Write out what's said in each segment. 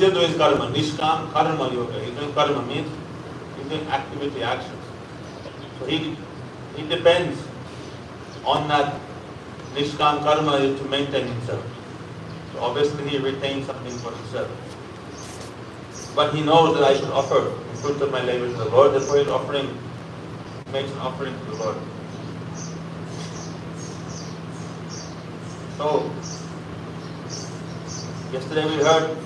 still doing karma. Nishkam karma yoga. He's doing karma means he's doing activity, actions. So he depends on that nishkam karma to maintain himself. So obviously he retains something for himself. But he knows that I should offer the fruit of my labor to the Lord, therefore he makes an offering to the Lord. So, yesterday we heard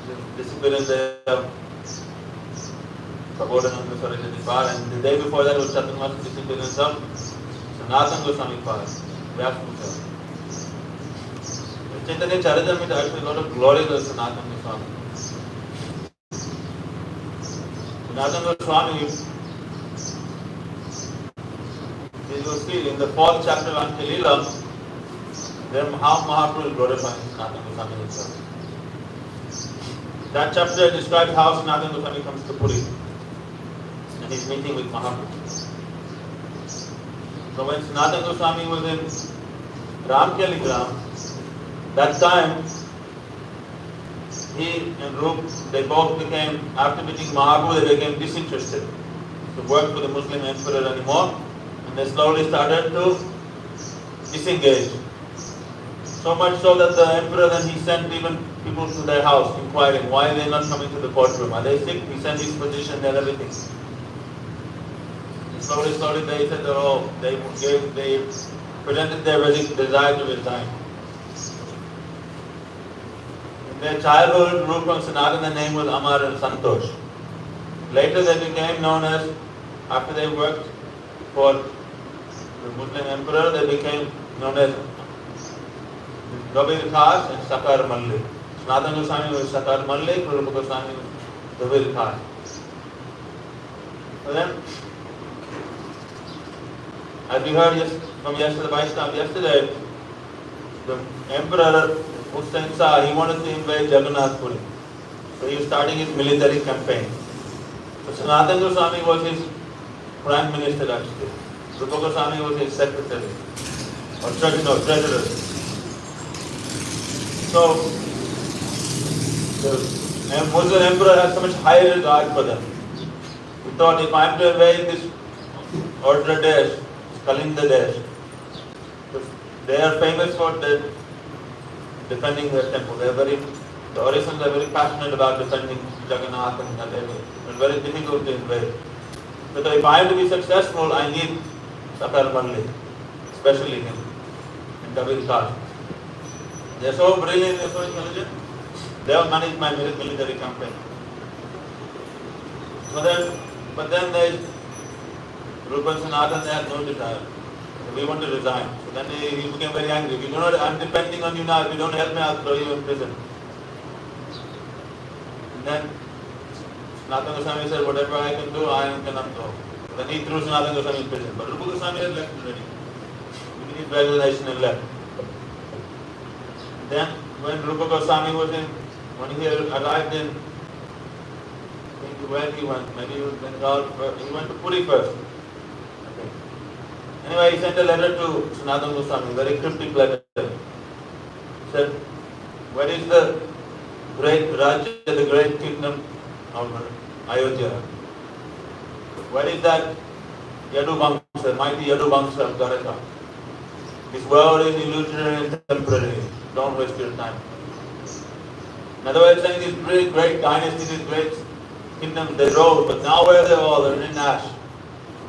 the discipline in the Prabodhananda Saraswati Par, and the day before that was Chaturmas discipline in some Sanatana Gosvami Par, Vyaspuja. In Chaitanya Charitamrita, there is a lot of glory to Sanatana Goswami. Sanatana Goswami, you will see in the 4th chapter of Antilila, then how Mahaprabhu is glorifying Sanatana Goswami himself. That chapter describes how Sanatana Goswami comes to Puri and he's meeting with Mahaprabhu. So when Sanatana Goswami was in Ramkeligram, that time he and Rup, they both became, after meeting Mahaprabhu, they became disinterested to work for the Muslim emperor anymore, and they slowly started to disengage. So much so that the emperor then he sent even people to their house inquiring why they are not coming to the courtroom. Are they sick? He sent his physician and everything. And slowly they said they presented their desire to resign. In their childhood, Rupa and Sanatana, their name was Amar and Santosh. Later they became known as, after they worked for the Muslim emperor, they became known as Gavir Khas and Sakar Mallik. Sanatana Goswami was Sakar Mallik, Rupa Goswami was Gavir Khas. So then, as we heard from yesterday, the emperor Hussain Shah, he wanted to invade Jagannath Puri. So he was starting his military campaign. So Sanatana Goswami was his prime minister actually. Rupa Goswami was his secretary or treasurer. So the Muslim emperor had so much high regard for them. He thought, if I am to invade this Ordhra Desh, Kalinga Desh, they are famous for defending their temple. The Orisans are very passionate about defending Jagannath and that area. It's very difficult to invade. So if I am to be successful, I need Sakar Mallik, especially him, in Kabir Khas. They are so brilliant, they are so intelligent. They have managed my military campaign. But then Rupa and Sanatana, they had no desire. So we want to resign. So then he became very angry. I'm depending on you now. If you don't help me, I'll throw you in prison. And then Sanatana Goswami said, whatever I can do, I cannot do. So then he threw Sanatana Goswami in prison. But Rupa Goswami had left already. He did his graduation and left. Then when Rupa Goswami when he arrived in, where he went, maybe he was Bengal first, he went to Puri first. Okay. Anyway, he sent a letter to Sanatana Goswami, very cryptic letter. He said, where is the great Rajya, the great kingdom of Ayodhya? Where is that Yadu Vamsa, mighty Yadu Vamsa of Dwaraka? This world is illusionary and temporary. Don't waste your time. In other words, saying these great dynasties, these great kingdoms, they rose, but now where are they all? They're in ash.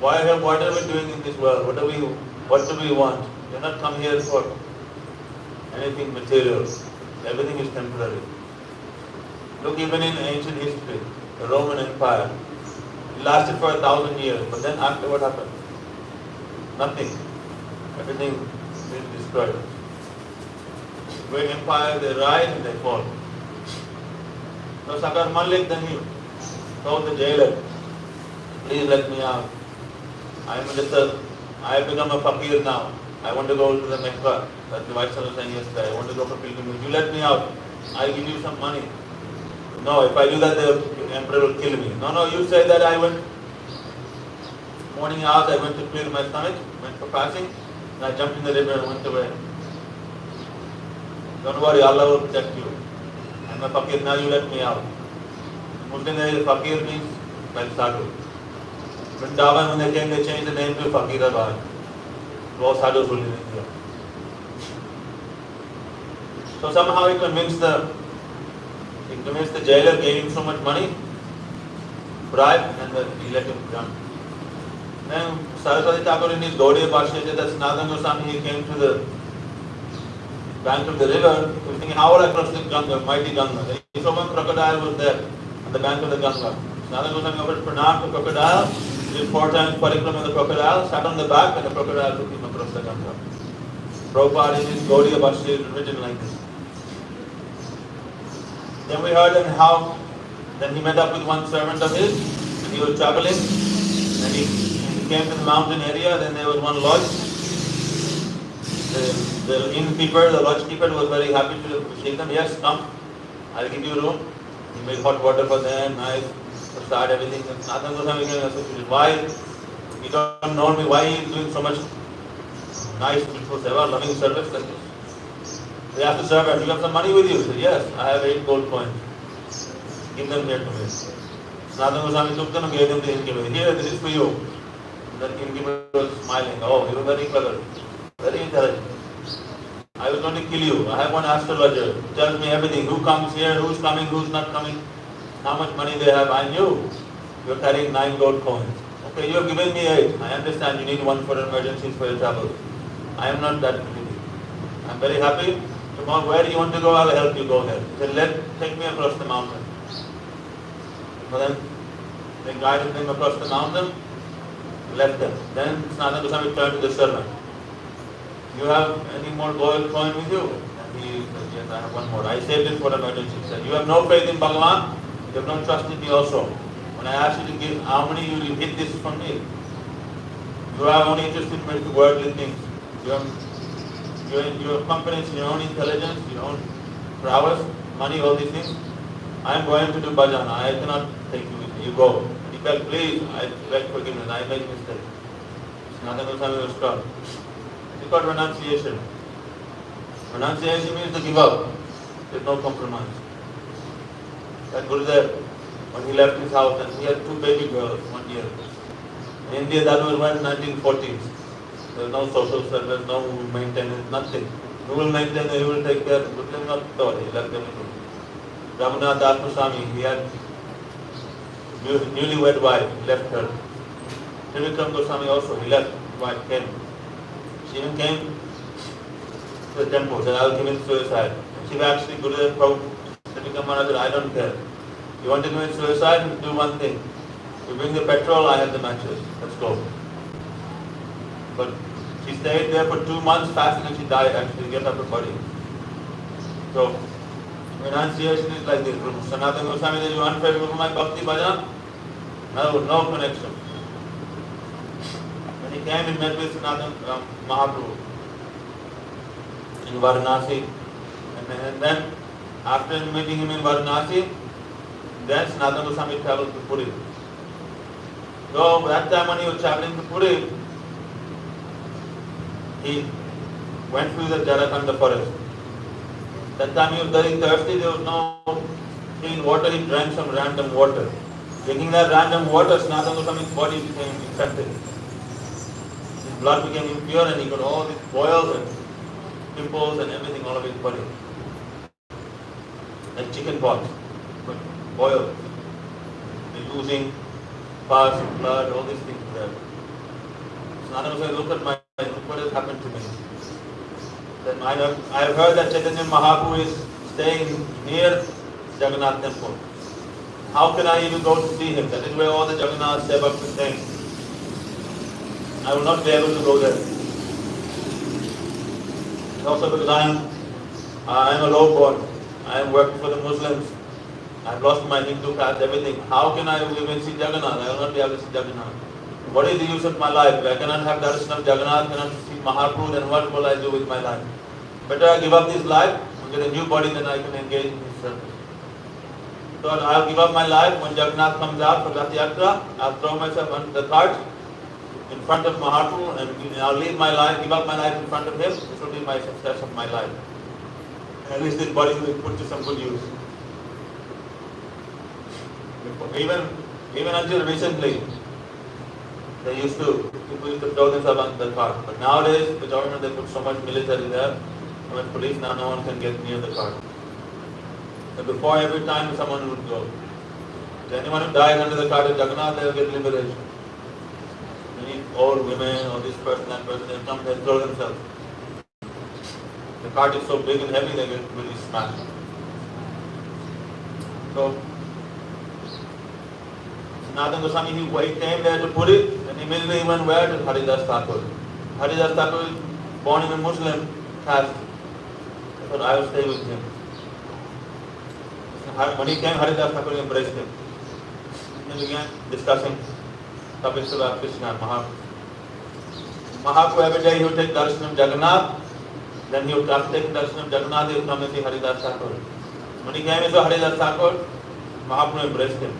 What are we doing in this world? What do we want? We're not come here for anything material. Everything is temporary. Look, even in ancient history, the Roman Empire, it lasted for 1,000 years, but then after what happened? Nothing. Everything is destroyed. Great empire, they rise and they fall. So Sakar Mallik, then he told the jailer, please let me out. I have become a fakir now. I want to go to the Mecca. That's the Vice was saying yesterday. I want to go for pilgrimage. You let me out. I'll give you some money. No, if I do that, the emperor will kill me. No, you say that I went morning hours, I went to clear my stomach, went for fasting, and I jumped in the river and went away. Don't worry, Allah will protect you. I'm I'm a fakir, now you let me out. Muslim there is fakir means like sadhu. Vrindavan, when they came, they changed the name to Fakirabad. All sadhus ruled in India. So somehow he convinced the jailer, gave him so much money, bribe, and he let him run. Then Saraswati Thakur in his Gaudiya Bhashya said that Sanatana Goswami, he came to the bank of the river, he was thinking, how would I cross the Ganga, mighty Ganga? Then he saw one crocodile was there on the bank of the Ganga. Sanatana Goswami offered pranam to the crocodile, he did 4 times parikram of the crocodile, sat on the back, and the crocodile took him across the Ganga. Prabhupada in his Gaudiya Bhashya is written like this. Then we heard how then he met up with one servant of his, and he was traveling, and he came to the mountain area, then there was one lodge. The innkeeper, the lodge keeper was very happy to receive them. Yes, come, I'll give you a room. He made hot water for them, nice, start everything. And Sanatana Goswami came and said, why, you don't know me, why he is doing so much nice, beautiful seva, loving service like this? They asked the servant, you have some money with you? He said, yes, I have 8 gold coins. Give them here to me. Sanatana Goswami took them and gave them to the innkeeper. Here, this is for you. The innkeeper was smiling. Oh, you are very clever, very intelligent. I was going to kill you. I have one astrologer. He tells me everything. Who comes here, who's coming, who's not coming, how much money they have. I knew you are carrying 9 gold coins. Okay, you have given me 8. I understand you need one for emergencies for your travel. I am not that greedy. I am very happy. Tomorrow, where do you want to go? I will help you go there. He said, take me across the mountain. So then they guided him across the mountain, left them. Then Sanatana Goswami turned to the servant. You have any more gold coin with you? And he said, yes, I have one more. I saved it for emergency. He said, you have no faith in Bhagavan, you have no trust in me also. When I asked you to give, how many you will hit this from me? You are only interested in worldly things. You have confidence in your own intelligence, your own prowess, money, all these things. I am going to do bhajan. I cannot take you with me. You go. And he begged, please, I beg forgiveness. I made mistake. Sanatana Goswami was strong. It's called renunciation. Renunciation means to give up. There is no compromise. That Gurudev, when he left his house, and he had 2 baby girls, 1 year. In India, that was when 1940s. There was no social service, no maintenance, nothing. Who will maintain, who will take care? Gurudev not thought, he left everything. Raghunath Swami, he had newlywed wife, left her. Trivikram Goswami also, he left, wife came. She even came to the temple, said, I will commit suicide. She actually, Gurudev Trivikram Maharaj said, I don't care. You want to commit suicide? Do one thing. You bring the petrol, I have the matches. Let's go. But she stayed there for 2 months fasting and she died actually, gave up her body. So, renunciation is like this. Sanatana Goswami says, you unfavorable for my Bhakti bhajan? No connection. When he came, he met with Sanatana Mahaprabhu in Varanasi. And then, after meeting him in Varanasi, then Sanatana Goswami traveled to Puri. So, that time when he was traveling to Puri, he went through the Jarakanda forest. That time he was very thirsty, there was no clean water, he drank some random water. Drinking that random water, Sanatana Goswami's body became infected. His blood became impure and he got all these boils and pimples and everything all over his body. Like chicken pox, but boils. He's losing pus, blood, all these things there. Sanatana Goswami, look what has happened to me. Then I have heard that Chaitanya Mahaprabhu is staying near Jagannath temple. How can I even go to see him? That is where all the Jagannath Sevaks are staying. I will not be able to go there. Also because I am a low-born. I am working for the Muslims. I have lost my Hindu caste, everything. How can I even see Jagannath? I will not be able to see Jagannath. What is the use of my life? I cannot have darshan of Jagannath, cannot see Mahaprabhu, then what will I do with my life? Better I give up this life and get a new body, then I can engage in this service. So I'll give up my life. When Jagannath comes out for Rath Yatra, I'll throw myself on the cart in front of Mahaprabhu and I'll leave my life, give up my life in front of him. This will be my success of my life. At least this body will be put to some good use. Even until recently, people used to throw themselves on the cart. But nowadays, the government, they put so much military there, so much police, now no one can get near the cart. So before, every time someone would go. So anyone who dies under the cart of Jagannath, they will get liberation. Many old women, or this person, that person, they come, they throw themselves. The cart is so big and heavy, they get really smashed. So, Sanatana Goswami, he came there to Puri, and immediately he went where? To Haridas Thakur. Haridas Thakur is born in a Muslim caste. I thought I will stay with him. When he came, Haridas Thakur embraced him. And began discussing topics about Krishna and Mahaprabhu. Mahaprabhu, every day he would take darshan of Jagannath, then he would after taking darshan of Jagannath, he would come and see Haridas Thakur. When he came and saw Haridas Thakur, Mahaprabhu embraced him.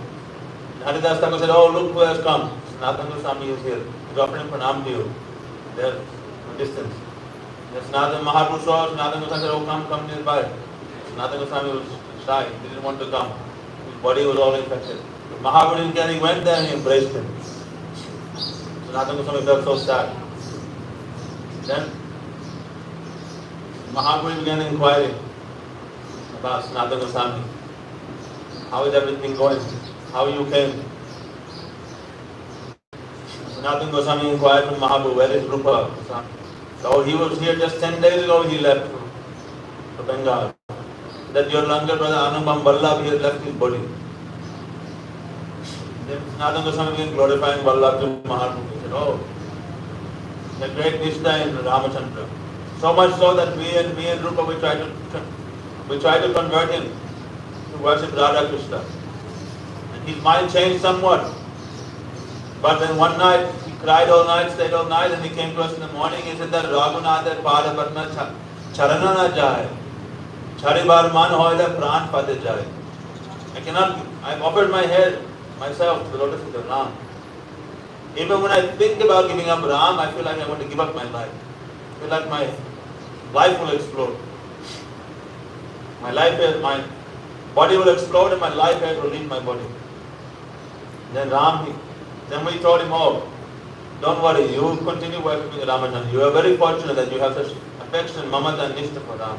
Haridas Thakur said, "Oh, look who has come. Sanatana Goswami is here. He's offering pranam to you." There, from distance. Sanatana Mahaprabhu saw, Sanatana Goswami said, "Oh, come nearby." Sanatana Goswami was shy. He didn't want to come. His body was all infected. But Mahaprabhu didn't, he went there and he embraced him. Sanatana Goswami felt so sad. Then Mahaprabhu began inquiring about Sanatana Goswami. How is everything going? How you came? Sanatana Goswami inquired from Mahaprabhu, where is Rupa? So he was here just 10 days ago, he left to Bengal. That your younger brother Anupam Vallabh, he has left his body. Then Sanatana Goswami began glorifying Vallabh to Mahaprabhu. He said, "Oh, the great Nishta in Ramachandra. So much so that me and Rupa, we try to convert him to worship Radha Krishna. And his mind changed somewhat. But then one night, he cried all night, stayed all night, and he came to us in the morning. He said that Raghunathar Pada Patna Charana na jai. Charibar man hoy the pran pade jai. I've offered my head myself to the lotus feet of Ram. Even when I think about giving up Ram, I feel like I want to give up my life. I feel like my life will explode. My body will explode and my life will leave my body." Then we told him, "Oh, don't worry, you continue working Ramachandra. You are very fortunate that you have such affection, mamata and nishta for Ram."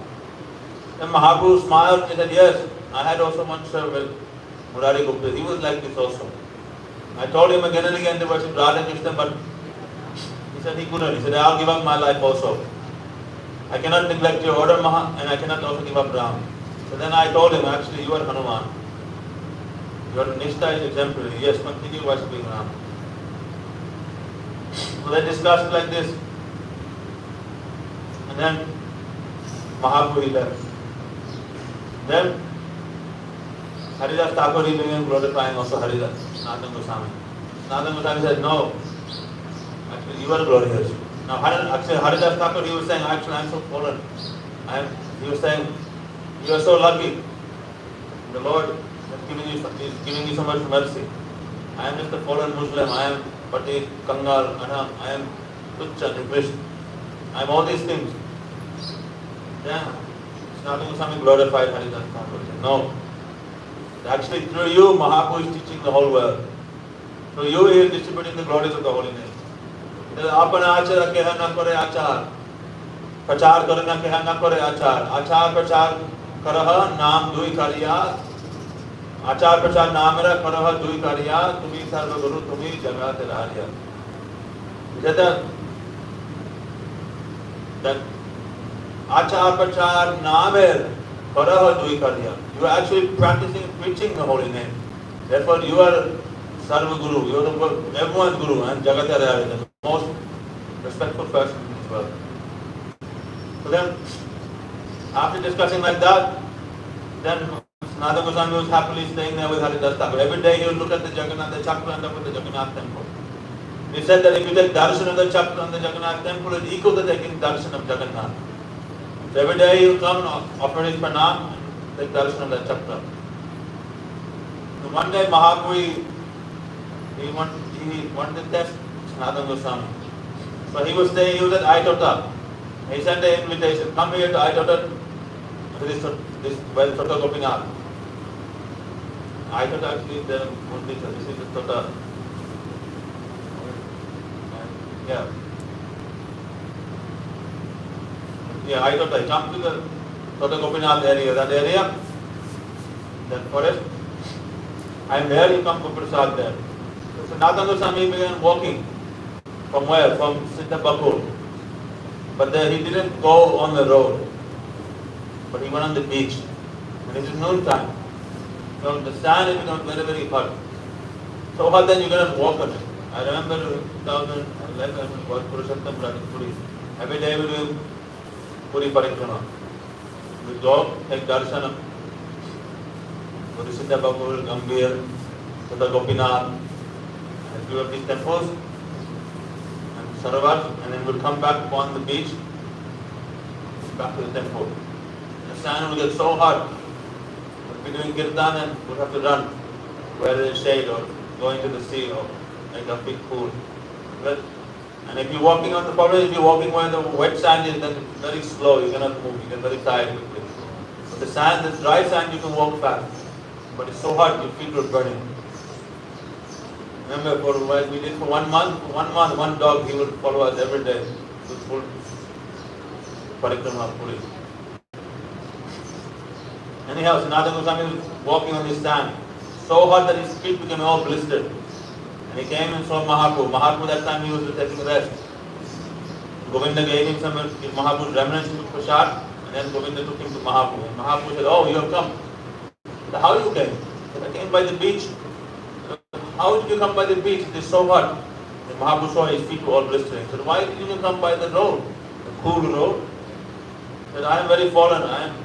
Then Mahaprabhu smiled and he said, "Yes, I had also one servant, Murari Gupta. He was like this also. I told him again and again to worship Radha Krishna, but he said he couldn't. He said, I'll give up my life also. I cannot neglect your order, Maha, and I cannot also give up Ram." So then I told him, "Actually, you are Hanuman. Your Nishta is exemplary. Yes, continue worshipping Ram." So they discussed like this. And then Mahaprabhu left. Then Haridas Thakur, he began glorifying also Haridas, Sanatana Goswami. Sanatana Goswami said, "No, actually you are glorious." Now Haridas Thakur, he was saying, "Actually I am so fallen." He was saying, "You are so lucky. The Lord is giving you so much mercy. I am just a fallen Muslim. I am Pati, Kangal, Anam. I am Tucha, Nikrishna. I am all these things." Yeah. Sanatana Goswami glorified Haridas Thakur. He said, "No. Actually, through you, Mahaprabhu is teaching the whole world. Through you, he is distributing the glories of the holy name. Apana achara keha na kore achar. Prachar karna keha na kore achar. Achar prachar karaha naam dui kariya. Achar prachar namera karaha dui kariya. Tumi sarva guru tumi jagat rariya." He said that achar prachar namer karaha dui kariya. You are actually practicing, preaching the holy name. Therefore, you are Sarva Guru, you are everyone's Guru, and Jagatya, the most respectful person in this world. So then, after discussing like that, then Sanatana Goswami was happily staying there with Haridas Thakur. Every day he would look at the Jagannath, the chapel and the Jagannath temple. He said that if you take darshan of the chapel and the Jagannath temple, it's equal to taking darshan of Jagannath. So every day he would come, offer his pranam, take darshan of that chapter. So one day Mahaprabhu, he wanted to test Sanatana Goswami. So he was staying, he was at Aitota. He sent an invitation, "Come here to Aitota, to this where the Tota Gopinath." I thought actually there would be this is the Tota. Yeah. Yeah, I thought I come to the Tota Gopinath area, that area, that forest. I'm there, you come for Prasad there. So Sanatana Goswami began walking. From where? From Siddha. But there he didn't go on the road, but he went on the beach. And it is noon time. So the sand is become very, very hot. So hot that you cannot walk on it. I remember 2011 was Purushottam Puri. Every day we do Puri Parikrama. We go, take darshanam. Go to Siddha Bakul, Gambhir, Siddha Gopinath, and few of these temples, and Sarovar, and then we'll come back upon the beach, back to the temple. The sand will get so hot, we'll be doing kirtan and we'll have to run where there is shade or go into the sea or make a big pool. But, and if you're walking on the problem, if you're walking where the wet sand is, then it's very slow, you cannot move, you get very tired quickly. But the sand, the dry sand, you can walk fast. But it's so hot, your feet were burning. Remember, for a while we did for 1 month, one dog, he would follow us every day to full parikrama Puri. Anyhow, Sanatana Goswami was walking on this sand, so hot that his feet became all blistered. And he came and saw Mahaprabhu. Mahaprabhu that time he was taking rest. Govinda gave him some of Mahaprabhu's remnants to Prasad, and then Govinda took him to Mahaprabhu. And Mahaprabhu said, "Oh, you have come. How you came?" He said, "I came by the beach." "How did you come by the beach? It is so hot." And Mahaprabhu saw his feet were all blistering. He said, "Why did you come by the road, the cool road?" He said, "I am very fallen. I am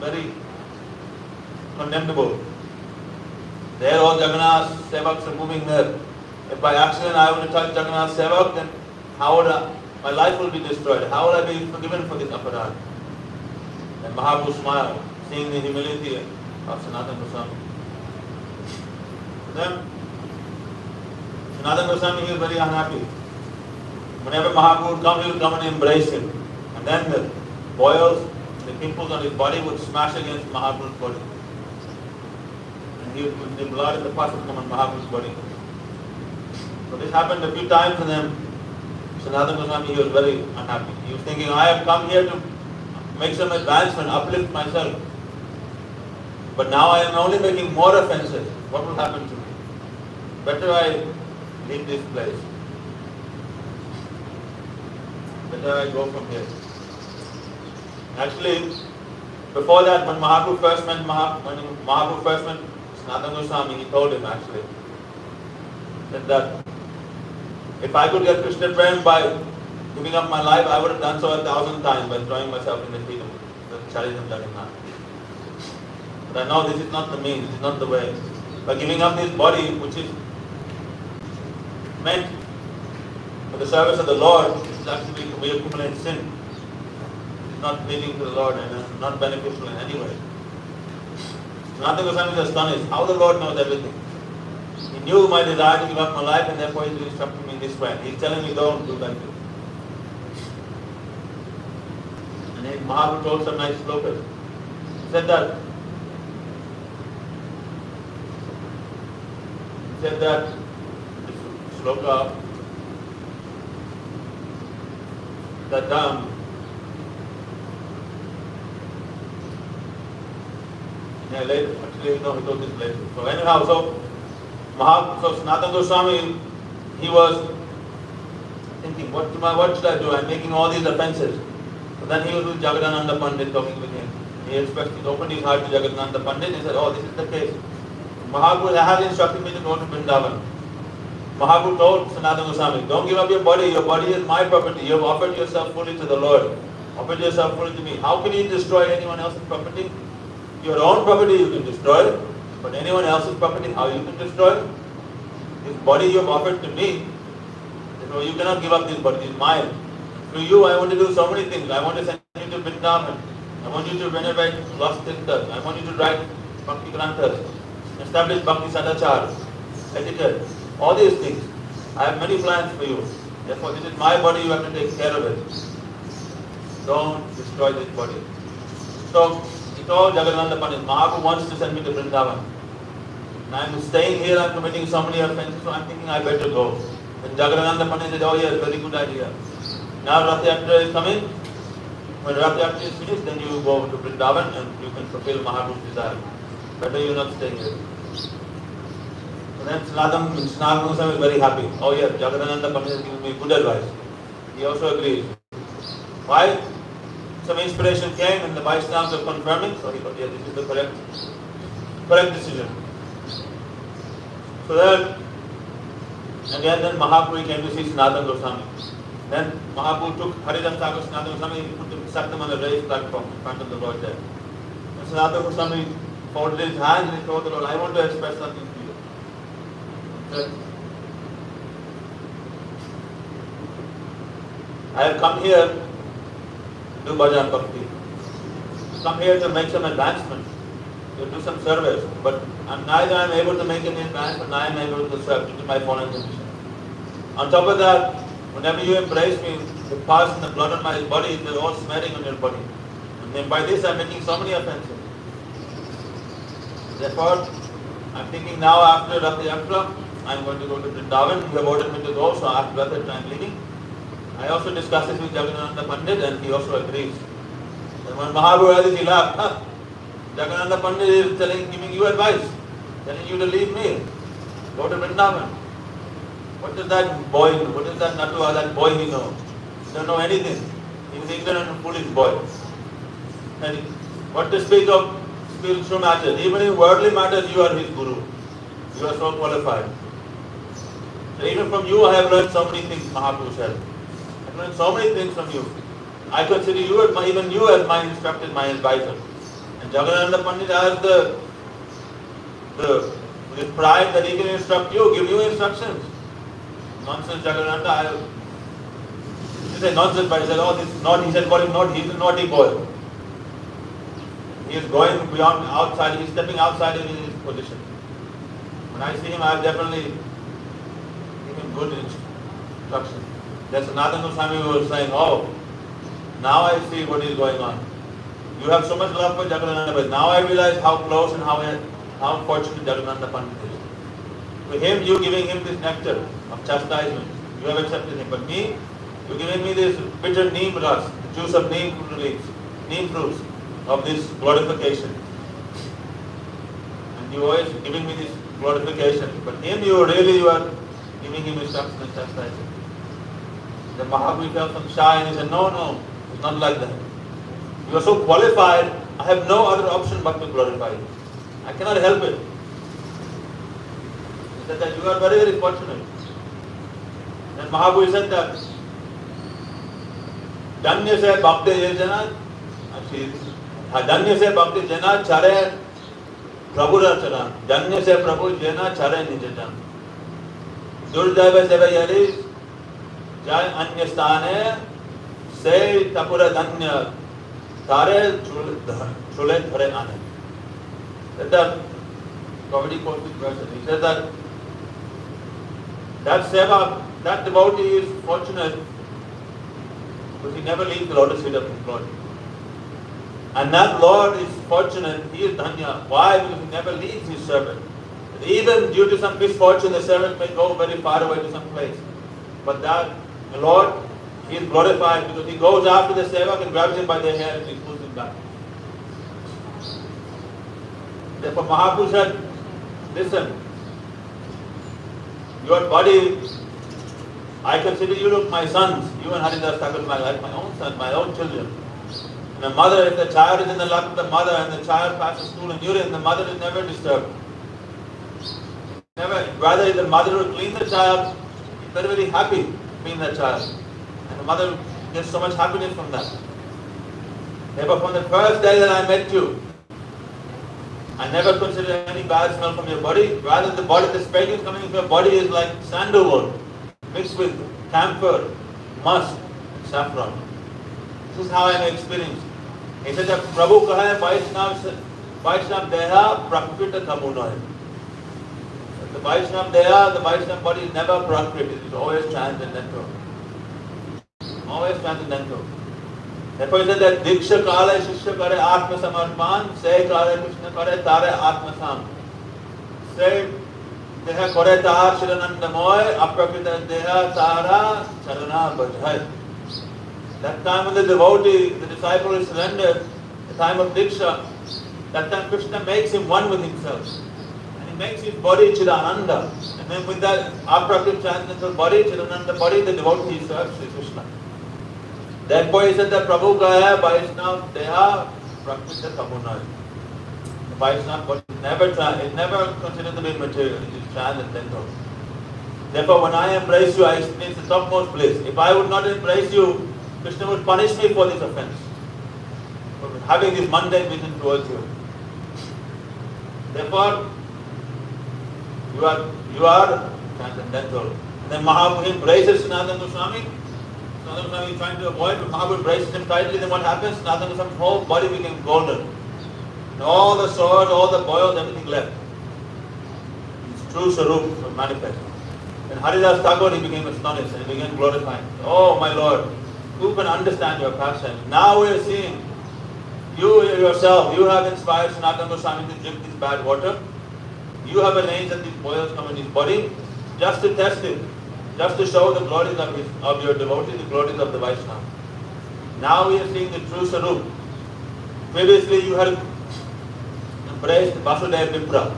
very condemnable. There all Jagannath Sevaks are moving there. If by accident I would touch Jagannath Sevak, then how would my life will be destroyed? How will I be forgiven for this aparad?" And Mahaprabhu smiled, seeing the humility of Sanatana Goswami. Then Sanatana Goswami, he was very unhappy. Whenever Mahaprabhu would come, he would come and embrace him. And then the boils, the pimples on his body would smash against Mahaprabhu's body. And the blood and the pus would come on Mahaprabhu's body. So this happened a few times, and then Sanatana Goswami, he was very unhappy. He was thinking, I have come here to make some advancement, uplift myself. But now I am only making more offenses. What will happen to me? Better I leave this place. Better I go from here. Actually, before that, when Mahaprabhu first met Sanatana Goswami, he told him actually, said that if I could get Krishna Prem by giving up my life, I would have done so 1,000 times by throwing myself in the feet of the Charism Jagannath. But I know this is not the means, this is not the way. By giving up this body, which is meant for the service of the Lord, it is actually we accumulate sin. It's not pleasing to the Lord and not beneficial in any way. Sanatana Goswami is astonished how the Lord knows everything. He knew my desire to give up my life, and therefore he is instructing me in this way. He is telling me, don't do like this. And then Mahaprabhu told some nice slokas. He said that this sloka, that yeah, later, actually no, he told this later. So anyhow, so Sanatana Goswami, he was thinking, what should I do? I'm making all these offenses. So then he was with Jagadananda Pandit talking with him. He opened his heart to Jagadananda Pandit. He said, oh, this is the case. Mahaprabhu has instructed me to go to Vrindavan. Mahaprabhu told Sanatana Goswami, don't give up your body is my property. You have offered yourself fully to the Lord. Offered yourself fully to me. How can you destroy anyone else's property? Your own property you can destroy, but anyone else's property, how you can destroy? This body you have offered to me, so you cannot give up this body, it is mine. Through you I want to do so many things. I want to send you to Vrindavan. I want you to venerate lost sisters. I want you to write Bhakti Granthas, establish Bhakti Sadachar, etiquette, all these things. I have many plans for you. Therefore this is my body, you have to take care of it. Don't destroy this body. So he told Jagadananda Pandit, Mahaprabhu wants to send me to Vrindavan. And I'm staying here, I'm committing so many offenses, so I'm thinking I better go. Then Jagadananda Pandit said, oh yes, very good idea. Now Rath Yatra is coming. When Rath Yatra is finished, then you go to Vrindavan and you can fulfill Mahaprabhu's desire. Better you not stay here. So then Sanatana Goswami is very happy. Oh yes, Jagadananda Pandit has given me good advice. He also agrees. Why? Some inspiration came and the Vaishnavas are confirming, so he thought, yeah, this is the correct decision. So then, again then Mahaprabhu came to see Sanatana Goswami. Then Mahaprabhu took Haridas Thakur, Sanatana Goswami, he put him, sat them on a raised platform in front of the Lord there. And Sanatana Goswami folded his hands and he told the Lord, I want to express something to you. He said, I have come here to do bhajan bhakti. Come here to make some advancement, to do some service, but neither I am able to make any advancement, nor I am able to serve due to my fallen condition. On top of that, whenever you embrace me, the pus and the blood on my body, they're all smearing on your body. And then by this I am making so many offenses. Therefore, I am thinking now after Rath Yatra, I am going to go to Vrindavan. You have ordered me to go, so after Rath Yatra I am leaving. I also discussed this with Jagadananda Pandit and he also agrees. And when Mahaprabhu heard this, he laughed. Jagadananda Pandit is giving you advice, telling you to leave me, go to Vrindavan. What does that boy know? What does that Natua, that boy he know? He doesn't know anything. He is ignorant and foolish boy. And what to speak of spiritual matters? Even in worldly matters, you are his guru. You are so qualified. So even from you I have learned so many things, Mahaprabhu said. I have learned so many things from you. I consider you as even you as my instructor, my advisor. And Jagadananda Pandit has the pride that he can instruct you, give you instructions. Nonsense, Jagadananda. He said nonsense, but he said, oh, this is not. He said, call him not. He's a naughty boy. He is going beyond outside. He is stepping outside of his position. When I see him, I will definitely give him good instruction. Then Sanatana Goswami was saying, oh, now I see what is going on. You have so much love for Jagadananda, but now I realize how close and how fortunate Jagadananda Pandit is. To him, you giving him this nectar of chastisement. You have accepted him. But me, you giving me this bitter neem ras, the juice of neem fruits of this glorification. And you always giving me this glorification. But him, you are giving him instruction and chastisement. Then Mahaprabhu felt some shy and he said, no, it's not like that. You are so qualified, I have no other option but to glorify you. I cannot help it. He said that you are very, very fortunate. Then Mahaprabhu said that Danya se Bhakti jana, actually, Danya se Bhakti jana chare Prabhu rachana. Danya se Prabhu jana chare nijana. Durdaiva seva yari jai anya sthane se tapura danya tare chule dhare ane. That Kavadi quotes this verse. He said that seva, that devotee is fortunate because he never leaves the lotus feet of his Lord. And that Lord is fortunate, he is dhanya. Why? Because he never leaves his servant. Even due to some misfortune, the servant may go very far away to some place. But that the Lord, he is glorified because he goes after the sevak and grabs him by the hair and he pulls him back. Therefore Mahaprabhu said, listen, your body, I consider you my sons, you and Haridas Thakur, my own sons, my own children. And a mother, if the child is in the lap of the mother and the child passes stool and urine, the mother is never disturbed. Never, rather the mother will clean the child, is very, very happy to clean the child. And the mother gets so much happiness from that. Therefore from the first day that I met you, I never considered any bad smell from your body. Rather the body, the fragrance coming from your body is like sandalwood mixed with camphor, musk, and saffron. This is how I am experienced. He said that Prabhu kaha Vaishnav deha prakrita kamunoy. The Vaishnav deha, the Vaishnav body is never prakrita. It is always transcendental. Always transcendental. Therefore he said that Diksha kale shishya kare atma samarpan, se kare Krishna kare tare atma sam. say, Deha Koretar Shiranandamoy, Aprakita Deha Tara Charana Bajhai. That time when the devotee, the disciple is surrendered, the time of Diksha, that time Krishna makes him one with himself. And he makes his body Chidananda. And then with that Aprakita transcendental body, Chidananda body, the devotee serves Sri Krishna. Therefore he said that Prabhu Gaya Vaishnava Deha Prakita Tamunai. The Vaishnava body is never considered to be material, it is transcendental. Therefore when I embrace you, I experience the topmost bliss. If I would not embrace you, Krishna would punish me for this offense, for having this mundane vision towards you. Therefore, you are transcendental. And then Mahaprabhu embraces Sanatana Goswami. Sanatana Goswami is trying to avoid, but Mahaprabhu embraces him tightly. Then what happens? Sanatana Goswami's whole body became golden. And all the sores, all the boils, everything left. His true Sarup manifest. And Haridas Thakur, he became astonished and he began glorifying. Oh my Lord, who can understand your passion? Now we are seeing, you yourself, you have inspired Sanatana Goswami to drink this bad water. You have arranged that these boils come in his body just to test it, just to show the glories of your devotee, the glories of the Vaishnava. Now we are seeing the true Sarup. Previously you had embraced Vasudeva Vipra.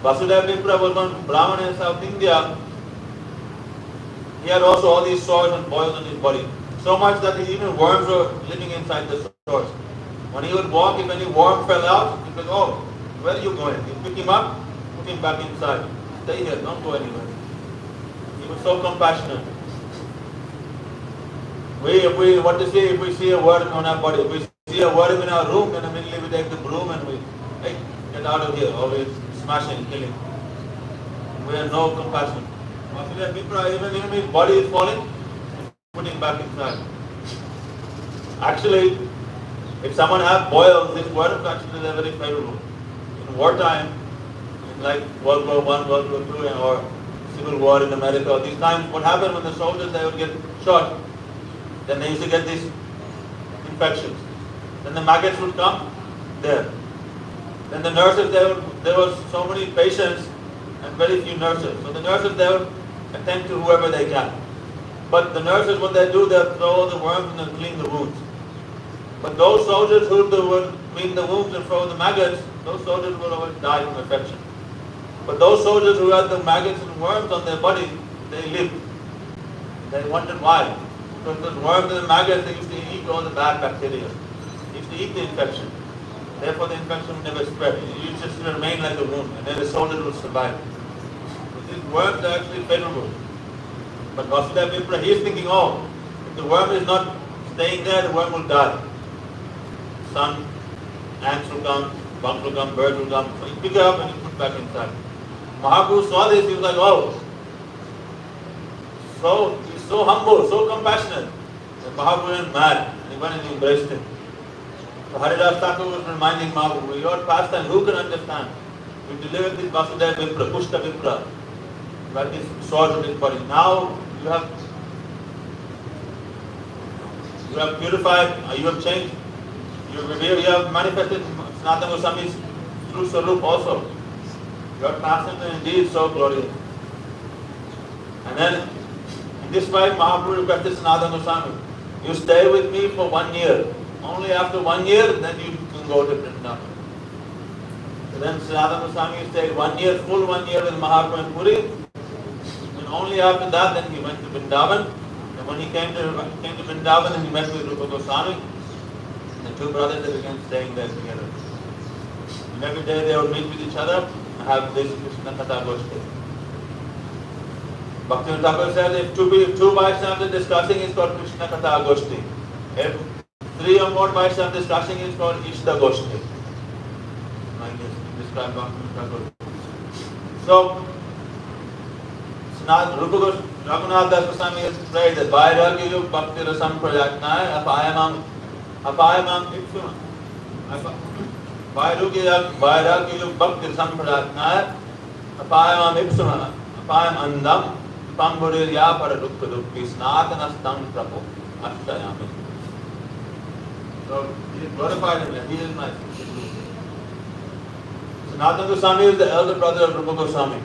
Vasudeva Vipra was one Brahman in South India. He had also all these sores and boils on his body. So much that even worms were living inside the sores. When he would walk, if any worm fell out, he said, oh, where are you going? You pick him up, put him back inside. Stay here, don't go anywhere. He was so compassionate. If we see a worm on our body, if we see a worm in our room, then immediately we take the broom and we, hey, get out of here, or we smash him, kill him. We have no compassion. Even if his body is falling, put him back inside. Actually, if someone has boils, this worm actually is very favorable. In wartime, in like World War I, World War II, or Civil War in America, these times, what happened when the soldiers, they would get shot, then they used to get these infections. Then the maggots would come there. Then the nurses, there were so many patients and very few nurses. So the nurses, they would attend to whoever they can. But the nurses, what they do, they throw the worms and clean the wounds. But those soldiers who would clean the wounds and throw the maggots, those soldiers would always die from infection. But those soldiers who had the maggots and worms on their body, they lived. They wondered why. Because those worms and the maggots, they used to eat all the bad bacteria. They used to eat the infection. Therefore the infection would never spread. It used to just remain like a wound, and then the soldiers would survive. But these worms are actually favorable. But Vasudeva Vipra, he is thinking, oh, if the worm is not staying there, the worm will die. Sun, ants will come, bugs will come, birds will come. So you pick it up and you put it back inside. Mahaprabhu saw this, he was like, oh. So he's so humble, so compassionate. That Mahaprabhu went mad, and he went and he embraced him. So Haridas Thakur was reminding Mahaprabhu, your pastime, who can understand? You delivered this Vasudeva Vipra, Pushta Vipra, like this sword of his body. Now you have purified, you have changed, you have manifested Sanatana Goswami's true Sarup also. Your passion is indeed so glorious. And then, in this way, Mahaprabhu requested Sanatana Goswami, you stay with me for 1 year. Only after 1 year, then you can go to Vrindavan. So then Sanatana Goswami stayed 1 year, full 1 year with Mahaprabhu in Puri. And only after that, then he went to Vrindavan. And when he came to Vrindavan, and he met with Rupa Goswami, the two brothers, they began staying there together. And every day they would meet with each other and have this Krishna Katha Goshti. Bhakti Thakur said, if two Vaishnavas are discussing, it's called Krishna Katha Goshti. If 3 or more Vaishnavas discussing, it's called Ishta Goshti. Like this, described Bhakti Thakur. So, Raghunath Das Goswami has prayed that Vairagya Yug Bhakti Rasam Prayatnaya Apayamam Ipsuna. Vairagya Yug Bhakti Rasam Prayatnaya Apayamam Ipsuna. Apayam Andam Pamburirya Paradukka Dukki Snatanastam Prapo Ashtayami. So he is glorified in that. He is my Sanatana Goswami is the elder brother of Rupa Goswami.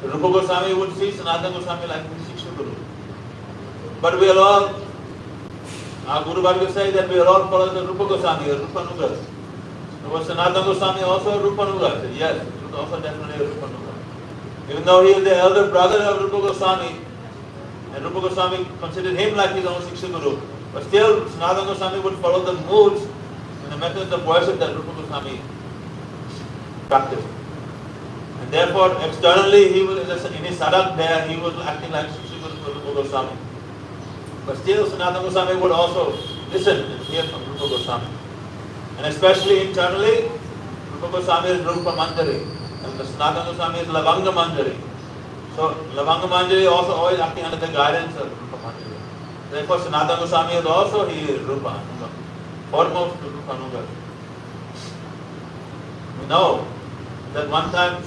So Rupa Goswami would see Sanatana Goswami like his Shiksha Guru. But we are all, our Guru Bhagavad says that we are all followers of Rupa Goswami, or Rupa Nugas. So was Sanatana Goswami also a Rupa Nuga? I said, yes, he was also definitely a Rupa Nuga. Even though he is the elder brother of Rupa Goswami, and Rupa Goswami considered him like his own Shiksha Guru, but still Sanatana Goswami would follow the moods and the methods of worship that Rupa Goswami practiced. And therefore, externally, he was in his sadak there, he was acting like Shiksha Guru for Rupa Goswami. But still, Sanatana Goswami would also listen and hear from Rupa Goswami. And especially internally, Rupa Goswami is Rupa Manjari, and the Sanatana Goswami is Lavanga Manjari. So, Lavanga Manjari also always acting under the guidance of Rupa Manjari. Therefore, Sanatana Goswami is also, he is Rupa Anuga, foremost to Rupa Anuga. We know that one time,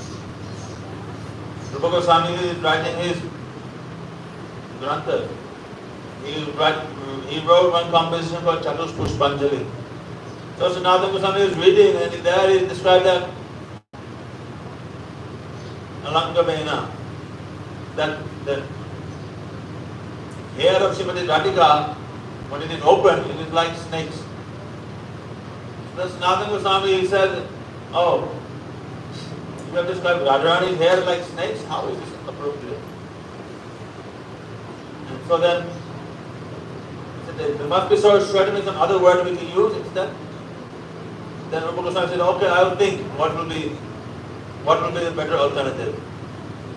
Rupa Goswami is writing his Grantha. He wrote one composition called Chatus Pushpanjali. So Sanatana Goswami is reading, and there he described that Alangavena, that the hair of Srimati Radhika, when it is open, it is like snakes. So Sanatana Goswami, he said, oh, you have described Radharani's hair like snakes? How is this appropriate? And so then, there must be certainly some other word we can use instead. Then Rupa Goswami said, okay, I will think what will be the better alternative.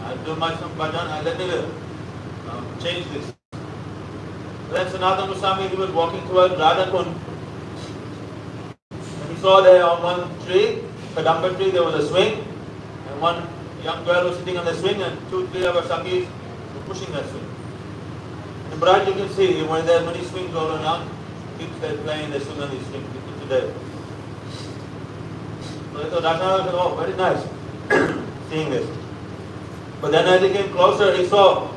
I'll do my some bhajan, let me change this. Then Sanatana Goswami, he was walking towards Radhakund. And he saw there on one tree, Kadamba tree, there was a swing, and one young girl was sitting on the swing, and 2-3 of her sakis were pushing that swing. In Maharaj, you can see when there are many swings all around, kids they playing, they swing on these swings today. So Radharani said, oh, very nice, seeing this. But then as he came closer, he saw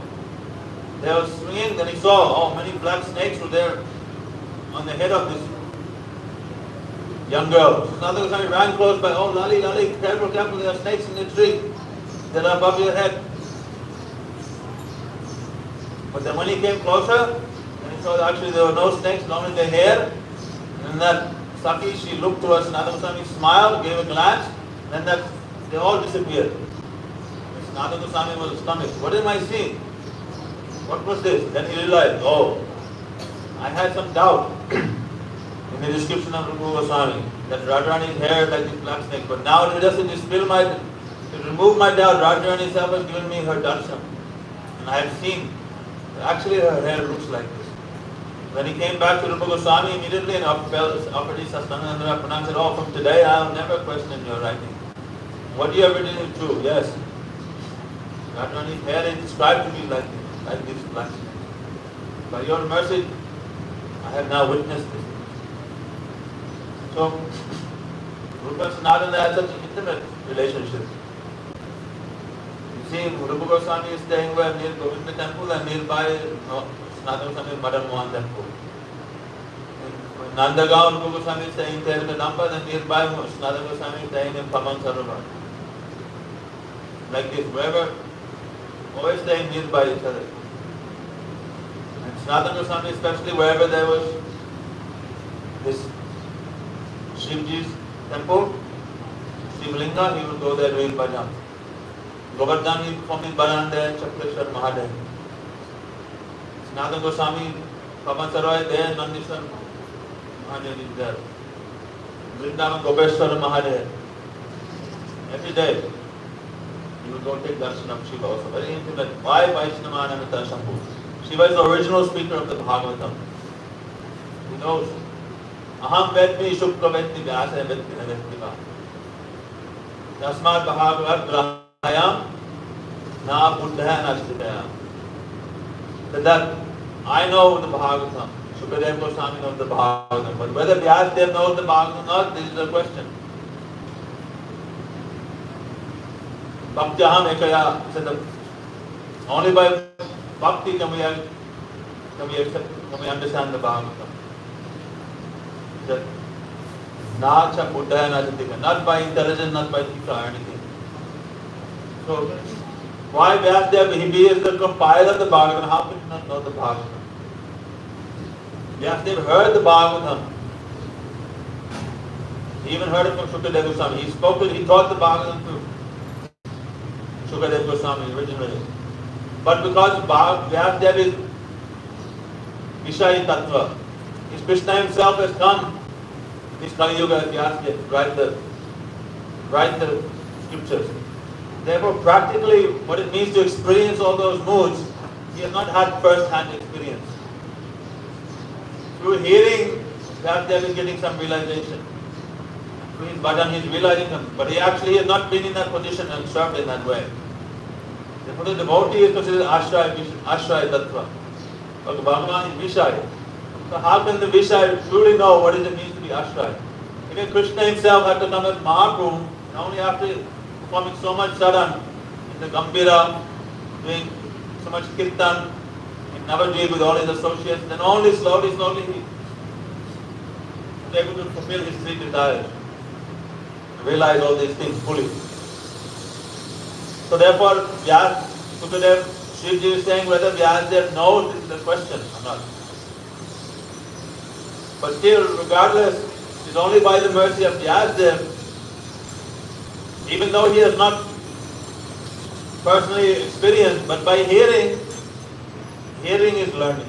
they were swinging, then he saw, oh, many black snakes were there on the head of this young girl. So Sanatana Goswami ran close by, oh, Lali, careful, careful, there are snakes in the tree that are above your head. But then when he came closer, and he saw that actually there were no snakes, only the hair, and that Saki, she looked towards Sanatana Goswami, smiled, gave a glance, and then they all disappeared. Sanatana Goswami was astonished. What am I seeing? What was this? Then he realized, oh, I had some doubt in the description of Rupa Goswami that Radharani's hair like this black snake. But now to just to remove my doubt, Radharani herself has given me her darshan. And I have seen that actually her hair looks like this. When he came back to Rupa Goswami immediately and offered his sastana, and Pranam said, oh, from today I will never question your writing. What you have written is true, yes. Radharani's hair is described to me like this black snake. By your mercy, I have now witnessed this. So, Rupa and Sanatana had such an intimate relationship. You see, Rupa Goswami is staying near Govinda temple and nearby Sanatana Goswami Madan Mohan temple. In Nandagaon, Rupa Goswami is staying there in the Dampa, and nearby Sanatana Goswami is staying in Pavan Sarovar. Like this, wherever, always staying nearby each other. And Sanatana Goswami, especially wherever there was this Shivji's temple, Shivlinga, he will go there doing bhajan. Govardhan, he performed his bhajan there, Chakreshwar Mahadev. Sanatana Goswami, Pavan Sarovar there, Nandishwar Mahadev is there. Vrindavan Gopeshwar Mahadev. Every day, he will go take darshan of Shiva also. Very intimate. Why Vaishnavanamita Shambhu? Shiva is the original speaker of the Bhagavatam. He knows. Aham vedmi shukla vedmi vyasa vedmi vedmi va. Tasmat Bhagavat grahayam na buddha na sthitayam. That I know the Bhagavatam. Shukadev Goswami knows the Bhagavatam. But whether Vyasadeva knows the Bhagavatam or not, this is the question. Bhakti aham ekaya said only by bhakti can we accept, can we understand the Bhagavatam. That Nacha Buddha Nachatika, not by intelligence, not by Tika or anything. So, why Vyasadeva, he is the compiler of the Bhagavatam, how could he not know the Bhagavatam? Vyasadeva heard the Bhagavatam. He even heard it from Shukadeva Goswami. He spoke it, he taught the Bhagavatam to Shukadeva Goswami originally. But because Vyasadeva is Vishayi Tattva, his Krishna himself has come in this Kali Yuga as Vyasadeva to write the scriptures. Therefore, practically, what it means to experience all those moods, he has not had first-hand experience. Through hearing, Vyasadeva is getting some realization. Through his bhajan, he is realizing them. But he actually has not been in that position and served in that way. Therefore, the devotee is considered Ashraya Tattva. But Bhagavan is Vishaya. So how can the Vishaya truly know what it means to be Ashraya? Even Krishna himself had to come as Mahaprabhu, and only after performing so much sadhana in the Gambhira, doing so much kirtan in Navadvip with all his associates, then only slowly he was able to fulfill his 3 desires, realize all these things fully. So therefore, Sukadeva, Shivji is saying whether Vyasadeva knows this is the question or not. But still, regardless, it is only by the mercy of Vyasadeva, even though he has not personally experienced, but by hearing is learning.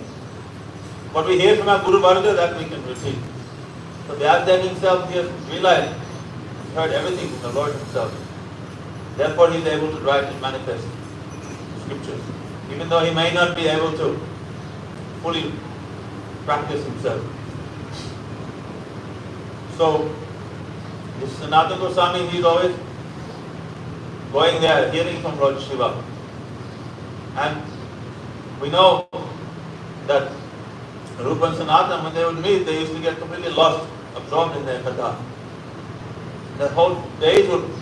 What we hear from our Guru Varga, that we can repeat. So Vyasadeva himself, he has realized, he heard everything from the Lord himself. Therefore he is able to write and manifest scriptures. Even though he may not be able to fully practice himself. So, this Sanatana Goswami, he is always going there, hearing from Lord Shiva. And we know that Rupa and Sanatana, when they would meet, they used to get completely lost, absorbed in their katha. The whole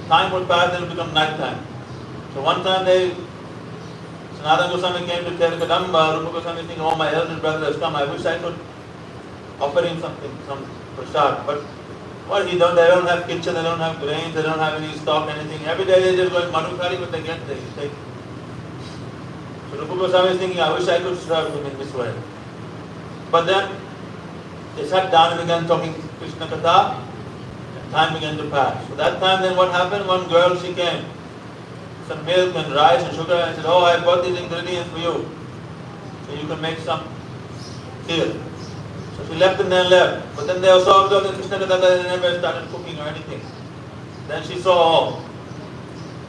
time would pass and it would become night time. So one time Sanatana Goswami came to tell Kadamba, Rupa Goswami thinking, oh, my elder brother has come, I wish I could offer him something, some prasad. But what he done, they don't have kitchen, they don't have grains, they don't have any stock, anything. Every day they just go Madhukari, but they get there. So Rupa Goswami is thinking, I wish I could serve him in this way. But then they sat down and began talking Krishna Katha, and time began to pass. So that time then what happened? One girl, she came, some milk and rice and sugar, and said, oh, I brought these ingredients for you, so you can make some kheer. So she left and then left. But then they also observed that Krishna Katha, they never started cooking or anything. Then she saw, oh,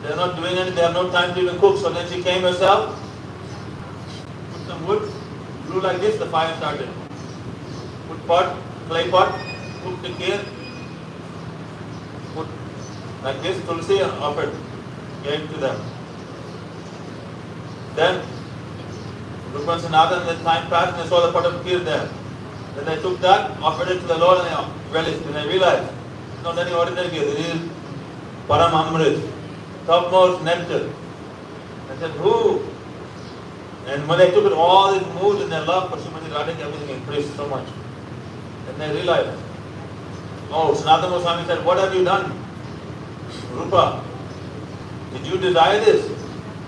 they're not doing anything, they have no time to even cook. So then she came herself, put some wood, blew like this, the fire started. Put pot, clay pot, cooked the kheer, put like this, tulsi, and offered, gave to them. Then Rupa and Sanatana, the time passed and they saw the pot of kheer there. Then they took that, offered it to the Lord and they relished. And they realized, it's not any ordinary kheer, it is Param Amrit, topmost nectar. They said, who? And when they took it, all this mood and their love for Srimati Radhika, everything increased so much. Then they realized, oh, Sanatana Goswami said, what have you done? Rupa, did you desire this?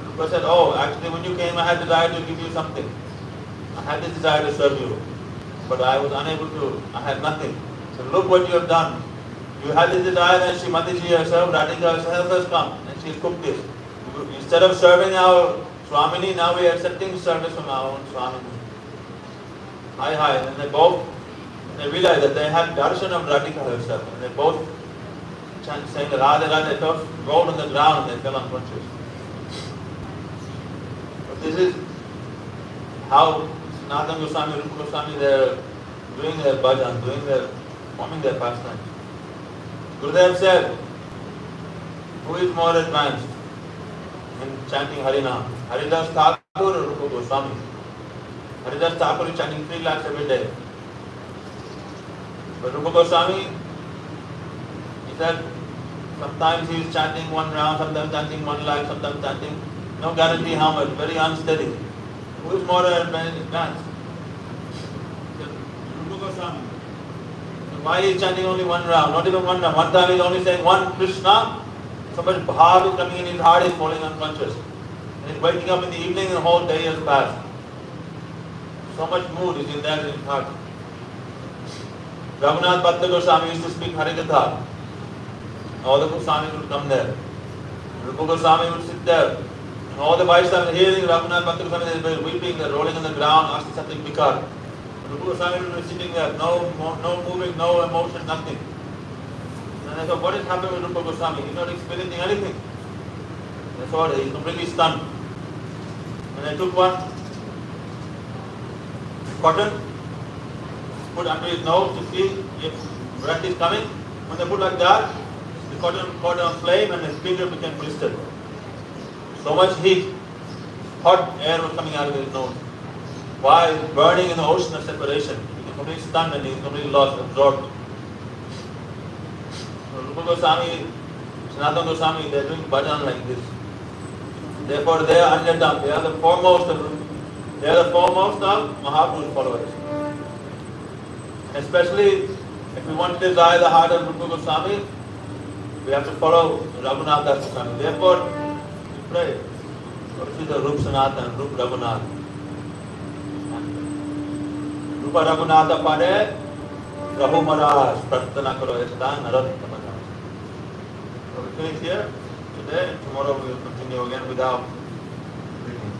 Rupa said, oh, actually when you came, I had desire to give you something. I had this desire to serve you. But I was unable to, I had nothing. So look what you have done. You had this desire and Srimati Ji herself, Radhika herself has come and she has cooked this. Instead of serving our Swamini, now we are accepting service from our own Swamini. Hi. And they realized that they had darshan of Radhika herself. And they both saying Radha, they rolled on the ground and they fell unconscious. But this is how Sanatana Goswami, Rupa Goswami, they are doing their bhajan, performing their pastimes. Gurudev said, who is more advanced in chanting Harinam? Haridas Thakur or Rupa Goswami? Haridas Thakur is chanting 3 lakhs every day. But Rupa Goswami, he said, sometimes he is chanting 1 round, sometimes chanting 1 lakh, sometimes chanting, no guarantee how much, very unsteady. Who is more advanced? Rupa Goswami. Why is he chanting only one round? Not even one round. One time he is only saying one Krishna. So much bhav is coming in his heart, he is falling unconscious. And he is waking up in the evening and the whole day has passed. So much mood is in there in his heart. Raghunath Bhakta Goswami used to speak Harikatha. All the Goswamis would come there. Rupa Goswami would sit there. And all the Vaishnavas hearing Raghunath Bhakta Goswami, they were weeping, they are rolling on the ground, asking something bikar. Rupa Goswami would be sitting there, no moving, no emotion, nothing. And I thought, what is happening with Rupa Goswami? He is not experiencing anything. That's what, he is completely stunned. And I took one cotton, put under his nose to see if breath is coming. When they put like that, the cotton caught on flame and his finger became blistered. So much heat, hot air was coming out of his nose. Why? He is burning in the ocean of separation. He is completely stunned and he is completely lost, absorbed. So Rupa Goswami, Sanatana Goswami, they are doing bhajan like this. Therefore they are Anyattam. They are the foremost of Mahaprabhu's followers. Especially if we want to desire the heart of Rupa Goswami, we have to follow Raghunath Das Goswami. Therefore, we pray. What is the Rupa Sanatana, Rupa Raghunath? Rupa Raghunatha Pare, Rahu Maharaj, Pratana Karo Estan, Narat Tamanaj. So we finish here today. Tomorrow we will continue again without reading.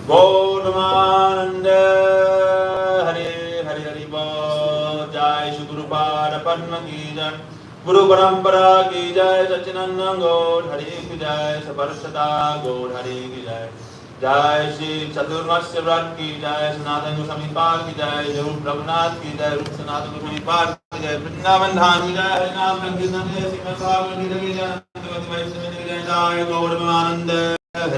Gauramananda Hare Hare Hare Bo Jai Shri Guru Pada Padma Ki Jai Guru Parampara Ki Jai Sachinanda Gaur Hare Ki Jai Sabarshata Gaur Hare Ki Jai Jai Shri Chaturmasya Vrat Ki Jai Sanatana Goswami Pad Ki Jai Rup Raghunath Ki Jai Rup Sanatana Goswami Pad Ki Jai Vrindavan Dham Ki Jai Harinam Sankirtan Jai Srimad Bhagavad Gita Ki Jai Jai Gaur Pramananda Hare